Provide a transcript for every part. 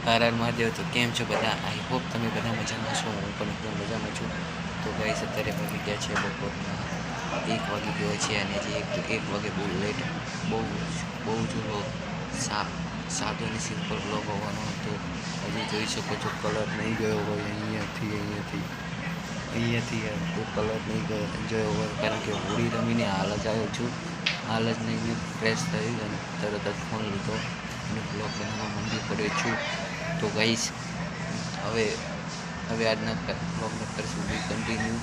હર હર મહાદેવ. તો કેમ છો બધા? આઈ હોપ તમે બધા મજામાં છો. હું પણ એકદમ મજામાં છું. તો ગાઈસ અત્યારે વાગી ગયા છે બપોરના 1 વાગી ગયો છે, અને જે એક વાગે બહુ લેટ, બહુ બહુ જ સાદો અને સિમ્પલ બ્લોગ હોવાનો હતો. હજી જોઈ શકો છો કલર નહીં ગયો હોય અહીંયાથી કોઈ કલર નહીં જોયો હોય, કારણ કે હોળી રમીને હાલ જ આવ્યો છું. હાલ જ નહીં ફ્રેશ થઈ અને તરત જ ફોન લીધો અને બ્લોગ બનાવવા માંડી પડ્યો છું. તો ગાઈસ હવે આજના બ્લોગને કરશું બી કન્ટિન્યુ.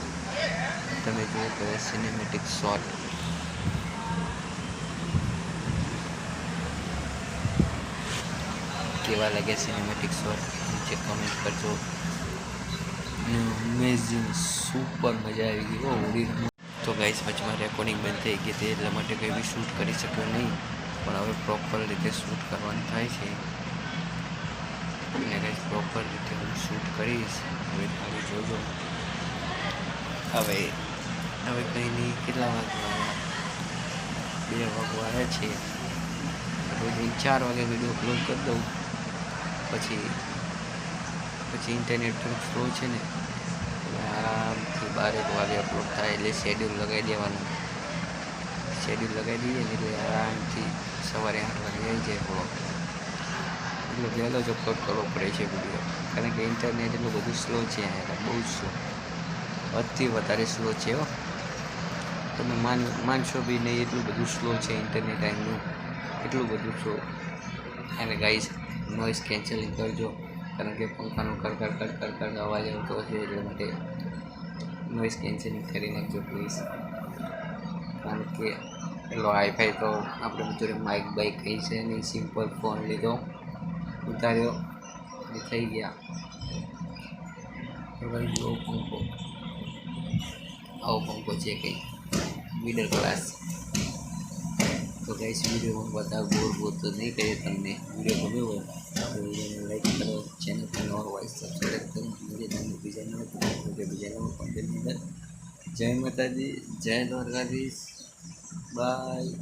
તમે જુઓ તો સિનેમેટિક શોટ કેવા લાગ્યા, સિનેમેટિક શોટ નીચે કમેન્ટ કરજો. અમેઝિંગ, સુપર મજા આવી ગઈ હોળી. તો ગાઈસ વચમાં રેકોર્ડિંગ બંધ થઈ ગઈ હતી, એટલા માટે કંઈ બી શૂટ કરી શક્યો નહીં, પણ હવે પ્રોપર રીતે શૂટ કરવાનું થાય છે અને ગાઈસ પ્રોપર રીતે હું શૂટ કરીશ. હવે ખાલી જોજો. હવે કંઈ નહીં, કેટલા વાગવા? 2 વાગવા આવ્યા છે. રોજ 4 વાગે વિડીયો અપલોડ કરી દઉં. પછી ઇન્ટરનેટ થોડુંક સ્લો છે ને, આરામથી 12 વાગે અપલોડ થાય, એટલે શેડ્યુલ લગાવી દેવાનું. શેડ્યુલ લગાવી દઈએ ને એટલે આરામથી સવારે 8 વાગે આવી જાય બ્લોગ. એટલો વહેલો જ અપલોડ કરવો પડે છે વિડીયો, કારણ કે ઇન્ટરનેટ એટલું બધું સ્લો છે અહીંયા, બહુ સ્લો, અતિ વધારે સ્લો છે હો. તમે માનશો બી નહીં, એટલું બધું સ્લો છે ઇન્ટરનેટ અહીંનું, એટલું બધું સ્લો. અને ગાઈસ નોઇઝ કેન્સલિંગ કરજો, કારણ કે પંખાનો કડકડ અવાજ આવતો હશે, એટલા માટે નોઇઝ કેન્સલિંગ કરી નાખજો પ્લીઝ. કારણ કે એટલો હાઈફાઈ તો આપણે બધું માઇક બાઇક કંઈ છે નહીં, સિમ્પલ ફોન લીધો, ઉતાર્યો અને થઈ ગયા. આવો પંખો છે કંઈ મિડલ ક્લાસ. તો ગાઈસ વિડીયોમાં બધા બોર તો નહીં કરીએ. તમને વિડીયો ગમ્યો હોય તો વિડીયોને લાઈક કરો, ચેનલ પર નવા હોય સબસ્ક્રાઈબ કરો. તમને બીજા નવા કોન્ટેન્ટની અંદર. જય માતાજી, જય દ્વારકાધીશ, બાય.